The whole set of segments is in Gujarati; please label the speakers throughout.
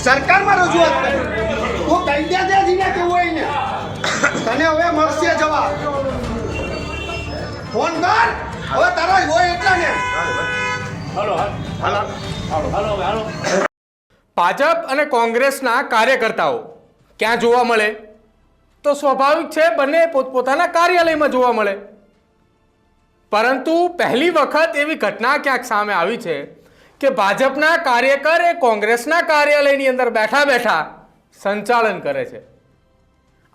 Speaker 1: સરકારમાં રજૂઆત કરી તો કહી દે જીને કેવું હોય ને તને હવે મળશે જવાબ ફોન કર હવે તારા હોય એટલા ને
Speaker 2: ભાજપ અને કોંગ્રેસના કાર્યકર્તાઓ ક્યાં જોવા મળે તો સ્વાભાવિક છે બંને પોતપોતાના કાર્યાલયમાં જોવા મળે, પરંતુ પહેલી વખત એવી ઘટના ક્યાંક સામે આવી છે કે ભાજપના કાર્યકર એ કોંગ્રેસના કાર્યાલયની અંદર બેઠા બેઠા સંચાલન કરે છે.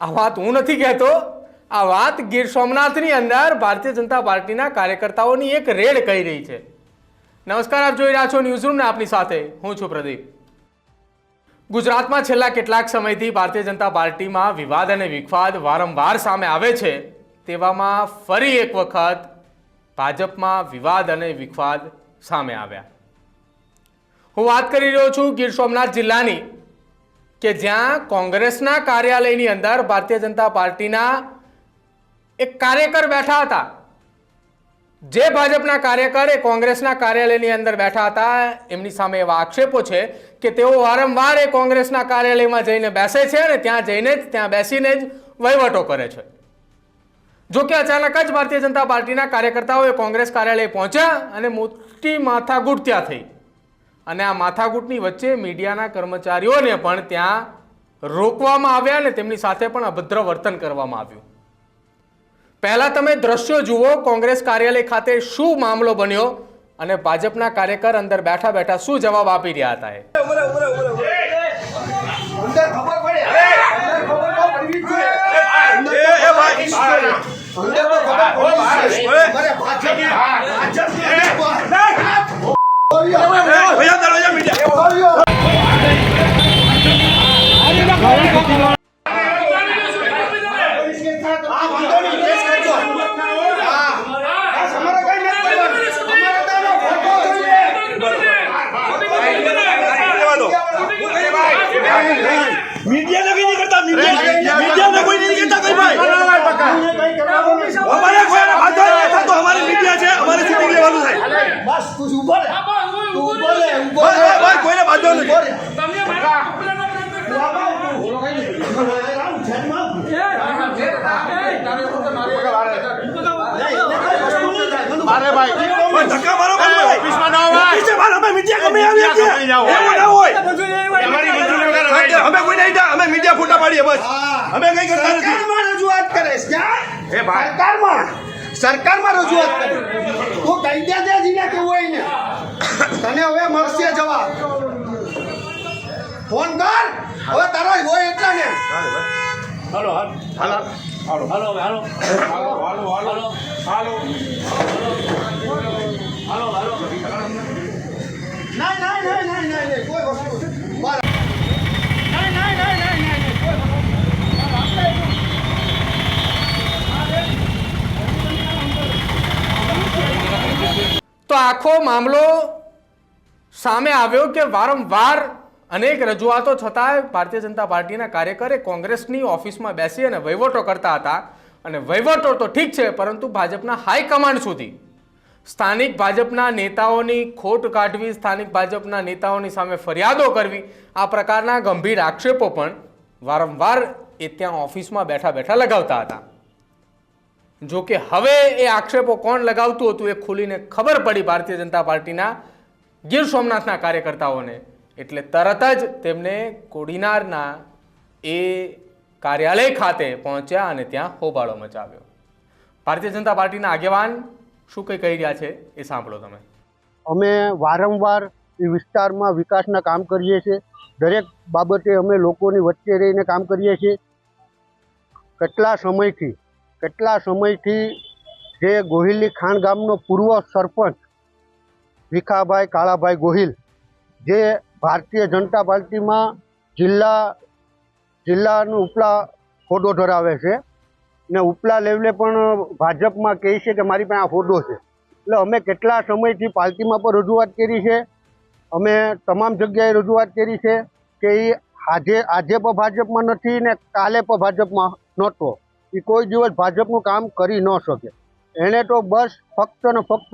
Speaker 2: આ વાત હું નથી કહેતો, આ વાત ગીર સોમનાથની અંદર ભારતીય જનતા પાર્ટીના કાર્યકર્તાઓની એક રેડ કહી રહી છે. નમસ્કાર, આપ જોઈ રહ્યા છો ન્યૂઝરૂમ ને આપની સાથે હું છું પ્રદીપ. ગુજરાતમાં છેલ્લા કેટલાક સમયથી ભારતીય જનતા પાર્ટીમાં વિવાદ અને વિખવાદ વારંવાર સામે આવે છે, તેવામાં ફરી એક વખત ભાજપમાં વિવાદ અને વિખવાદ સામે આવ્યા. હું વાત કરી રહ્યો છું ગીર સોમનાથ જિલ્લાની, કે જ્યાં કોંગ્રેસના કાર્યાલયની અંદર ભારતીય જનતા પાર્ટીના એક કાર્યકર બેઠા હતા. જે ભાજપના કાર્યકર એ કોંગ્રેસના કાર્યાલયની અંદર બેઠા હતા, એમની સામે એવા આક્ષેપો છે કે તેઓ વારંવાર એ કોંગ્રેસના કાર્યાલયમાં જઈને બેસે છે અને ત્યાં બેસીને જ વહીવટો કરે છે. જો કે અચાનક જ ભારતીય જનતા પાર્ટીના કાર્યકર્તાઓએ કોંગ્રેસ કાર્યાલય પહોંચ્યા અને મોટી માથાકૂટ ત્યાં થઈ, અને આ માથાકૂટની વચ્ચે મીડિયાના કર્મચારીઓને પણ ત્યાં રોકવામાં આવ્યા અને તેમની સાથે પણ અભદ્ર વર્તન કરવામાં આવ્યું. પહેલા તમે દ્રશ્યો જુઓ, કોંગ્રેસ કાર્યાલય ખાતે શું મામલો બન્યો અને ભાજપના કાર્યકર અંદર બેઠા બેઠા શું જવાબ આપી રહ્યા હતા.
Speaker 1: मीडिया ने नहीं करता, मीडिया ने कोई नहीं करता, कोई भाई हमारे कोई बात नहीं था तो हमारी मीडिया है, हमारे सिटी के वालों है बस कुछ ऊपर है, तू ऊपर है, भाई कोई ने बात नहीं मारे भाई धक्का मारो पीछे ना भाई पीछे मारो भाई मीडिया कमी आ गई है ये ना होय हमारी मंजूरी हमें कोई नहीं था, हमें मीडिया फोटा पाड़ी है बस, हमें कहीं करता नहीं. સરકારમાં રજૂઆત કરે क्या એ ભાઈ સરકારમાં રજૂઆત કરે તો કહી દે જીને કેવું હોય ને તને હવે મળશે જવાબ ફોન કર હવે તારા હોય એટલા ને હાલો હાલો હાલો હાલો હાલો હાલો હાલો હાલો હાલો હાલો હાલો નહીં નહીં નહીં નહીં નહીં કોઈ વસ્તુ
Speaker 2: તો આખો મામલો સામે આવ્યો કે વારંવાર અનેક રજૂઆતો છતાં ભારતીય જનતા પાર્ટીના કાર્યકરે કોંગ્રેસની ઓફિસમાં બેસી અને વહીવટો કરતા હતા. અને વહીવટો તો ઠીક છે, પરંતુ ભાજપના હાઈકમાન્ડ સુધી સ્થાનિક ભાજપના નેતાઓની ખોટ કાઢવી, સ્થાનિક ભાજપના નેતાઓની સામે ફરિયાદો કરવી, આ પ્રકારના ગંભીર આક્ષેપો પણ વારંવાર એ ત્યાં ઓફિસમાં બેઠા બેઠા લગાવતા હતા. જો કે હવે એ આક્ષેપો કોણ લગાવતું હતું એ ખુલીને ખબર પડી ભારતીય જનતા પાર્ટીના ગીર સોમનાથના કાર્યકર્તાઓને, એટલે તરત જ તેમને કોડીનારના એ કાર્યાલય ખાતે પહોંચ્યા અને ત્યાં હોબાળો મચાવ્યો. ભારતીય જનતા પાર્ટીના આગેવાન શું કંઈ કહી રહ્યા છે એ સાંભળો તમે.
Speaker 3: અમે વારંવાર એ વિસ્તારમાં વિકાસના કામ કરીએ છીએ, દરેક બાબતે અમે લોકોની વચ્ચે રહીને કામ કરીએ છીએ. કેટલા સમયથી જે ગોહિલની ખાણ ગામનો પૂર્વ સરપંચ ભીખાભાઈ કાળાભાઈ ગોહિલ, જે ભારતીય જનતા પાર્ટીમાં જિલ્લાનું ઉપલા હોદ્દો ધરાવે છે ને ઉપલા લેવલે પણ ભાજપમાં કહે છે કે મારી પાસે આ હોદ્દો છે. એટલે અમે કેટલા સમયથી પાર્ટીમાં પણ રજૂઆત કરી છે, અમે તમામ જગ્યાએ રજૂઆત કરી છે કે એ આજે પણ ભાજપમાં નથી ને કાલે પણ ભાજપમાં નહોતો. એ કોઈ દિવસ ભાજપનું કામ કરી ન શકે. એણે તો બસ ફક્ત ને ફક્ત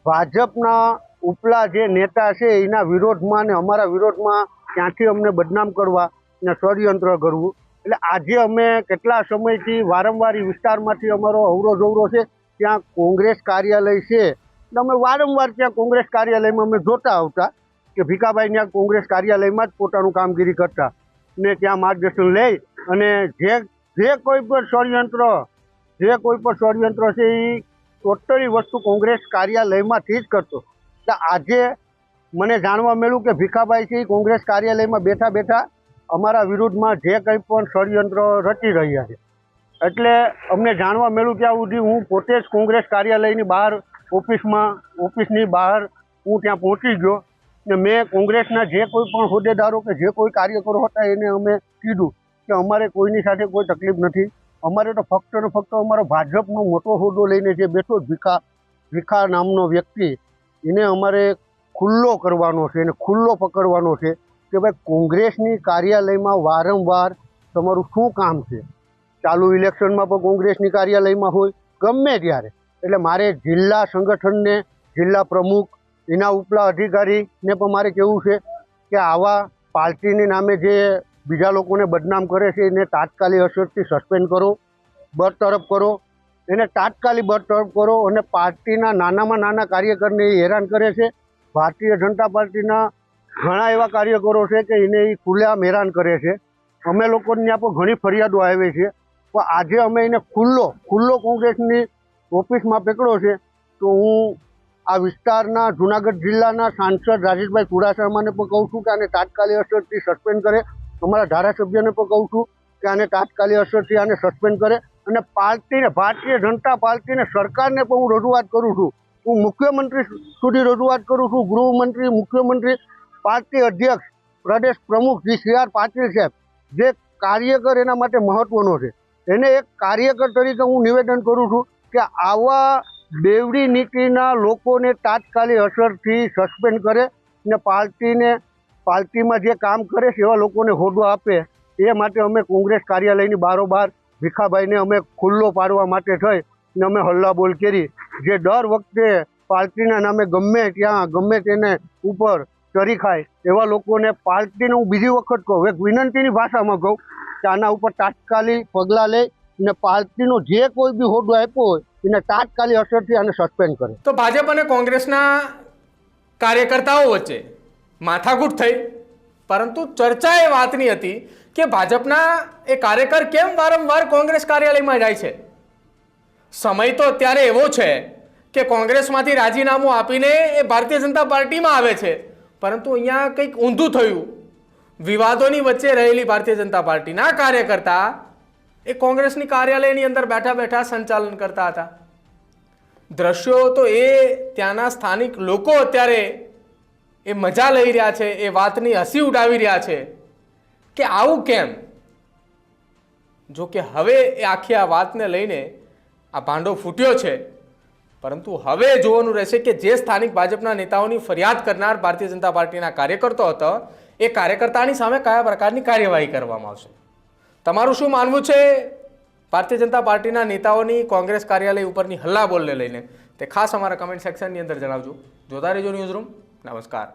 Speaker 3: ભાજપના ઉપલા જે નેતા છે એના વિરોધમાં ને અમારા વિરોધમાં ત્યાંથી અમને બદનામ કરવા ને ષડયંત્ર કરવું. એટલે આજે અમે કેટલા સમયથી વારંવાર એ વિસ્તારમાંથી અમારો અવરો છે, ત્યાં કોંગ્રેસ કાર્યાલય છે, એટલે અમે વારંવાર ત્યાં કોંગ્રેસ કાર્યાલયમાં અમે જોતા આવતા કે ભીખાભાઈ ત્યાં કોંગ્રેસ કાર્યાલયમાં જ પોતાનું કામગીરી કરતા ને ત્યાં માર્ગદર્શન લઈ અને જે કોઈ પણ ષડયંત્ર છે એ ટોટલી વસ્તુ કોંગ્રેસ કાર્યાલયમાંથી જ કરતો. તો આજે મને જાણવા મળ્યું કે ભીખાભાઈ છે એ કોંગ્રેસ કાર્યાલયમાં બેઠા બેઠા અમારા વિરુદ્ધમાં જે કંઈ પણ ષડયંત્ર રચી રહ્યા છે. એટલે અમને જાણવા મળ્યું ત્યાં સુધી હું પોતે જ કોંગ્રેસ કાર્યાલયની બહાર ઓફિસની બહાર હું ત્યાં પહોંચી ગયો ને મેં કોંગ્રેસના જે કોઈ પણ હોદ્દેદારો કે જે કોઈ કાર્યકરો હતા એને અમે કીધું કે અમારે કોઈની સાથે કોઈ તકલીફ નથી. અમારે તો ફક્ત ને ફક્ત અમારો ભાજપનો મોટો હોદ્દો લઈને જે બેઠો ભીખા નામનો વ્યક્તિ એને અમારે ખુલ્લો કરવાનો છે, એને ખુલ્લો પકડવાનો છે કે ભાઈ કોંગ્રેસની કાર્યાલયમાં વારંવાર તમારું શું કામ છે. ચાલુ ઇલેક્શનમાં પણ કોંગ્રેસની કાર્યાલયમાં હોય ગમે ત્યારે. એટલે મારે જિલ્લા સંગઠનને, જિલ્લા પ્રમુખ, એના ઉપલા અધિકારીને પણ મારે કહેવું છે કે આવા પાર્ટીને નામે જે બીજા લોકોને બદનામ કરે છે એને તાત્કાલિક અસરથી સસ્પેન્ડ કરો, બરતરફ કરો, એને તાત્કાલિક બરતરફ કરો. અને પાર્ટીના નાનામાં નાના કાર્યકરને એ હેરાન કરે છે. ભારતીય જનતા પાર્ટીના ઘણા એવા કાર્યકરો છે કે એને એ ખુલ્લેઆમ હેરાન કરે છે. અમે લોકોને ત્યાં પણ ઘણી ફરિયાદો આવી છે, પણ આજે અમે એને ખુલ્લો કોંગ્રેસની ઓફિસમાં પકડ્યો છે. તો હું આ વિસ્તારના જુનાગઢ જિલ્લાના સાંસદ રાજેશભાઈ ચુડાસમાને પણ કહું છું કે આને તાત્કાલિક અસરથી સસ્પેન્ડ કરે. અમારા ધારાસભ્યને પણ કહું છું કે આને તાત્કાલિક અસરથી આને સસ્પેન્ડ કરે. અને પાર્ટીને, ભારતીય જનતા પાર્ટીને, સરકારને પણ હું રજૂઆત કરું છું. હું મુખ્યમંત્રી સુધી રજૂઆત કરું છું, ગૃહમંત્રી, મુખ્યમંત્રી, પાર્ટી અધ્યક્ષ, પ્રદેશ પ્રમુખ શ્રી CR પાટીલ સાહેબ, જે કાર્યકર એના માટે મહત્વનો છે, એને એક કાર્યકર તરીકે હું નિવેદન કરું છું કે આવા બેવડી નીતિના લોકોને તાત્કાલિક અસરથી સસ્પેન્ડ કરે ને પાર્ટીમાં જે કામ કરે છે એવા લોકોને હોદ્દો આપે. એ માટે અમે કોંગ્રેસ કાર્યાલયની બારોબાર ભીખાભાઈને અમે ખુલ્લો પાડવા માટે થઈ ને અમે હલ્લાબોલ કરી. જે દર વખતે પાર્ટીના નામે ગમે તેને ઉપર ચરી ખાય એવા લોકોને પાર્ટીને હું બીજી વખત કહું, એક વિનંતીની ભાષામાં કહું કે આના ઉપર તાત્કાલિક પગલાં લે ને પાર્ટીનો જે કોઈ બી હોદ્દો આપ્યો હોય એને તાત્કાલિક અસરથી આને સસ્પેન્ડ કરે.
Speaker 2: તો ભાજપ અને કોંગ્રેસના કાર્યકર્તાઓ વચ્ચે માથાકૂટ થઈ, પરંતુ ચર્ચા એ વાતની હતી કે ભાજપના એ કાર્યકર કેમ વારંવાર કોંગ્રેસ કાર્યાલયમાં જાય છે. સમય તો અત્યારે એવો છે કે કોંગ્રેસમાંથી રાજીનામું આપીને એ ભારતીય જનતા પાર્ટીમાં આવે છે, પરંતુ અહીંયા કંઈક ઊંધું થયું. વિવાદોની વચ્ચે રહેલી ભારતીય જનતા પાર્ટીના કાર્યકર્તા એ કોંગ્રેસની કાર્યાલયની અંદર બેઠા બેઠા સંચાલન કરતા હતા. દ્રશ્યો તો એ ત્યાંના સ્થાનિક લોકો અત્યારે એ મજા લઈ રહ્યા છે, એ વાતની હસી ઉડાવી રહ્યા છે કે આવું કેમ. જો કે હવે એ આખી આ વાતને લઈને આ ભાંડો ફૂટ્યો છે, પરંતુ હવે જોવાનું રહેશે કે જે સ્થાનિક ભાજપના નેતાઓની ફરિયાદ કરનાર ભારતીય જનતા પાર્ટીના કાર્યકર્તા હતો એ કાર્યકર્તાની સામે કયા પ્રકારની કાર્યવાહી કરવામાં આવશે. તમારું શું માનવું છે ભારતીય જનતા પાર્ટીના નેતાઓની કોંગ્રેસ કાર્યાલય ઉપરની હલ્લાબોલને લઈને? તે ખાસ અમારા કમેન્ટ સેક્શનની અંદર જણાવજો. જોતા રહેજો ન્યૂઝરૂમ. નમસ્કાર.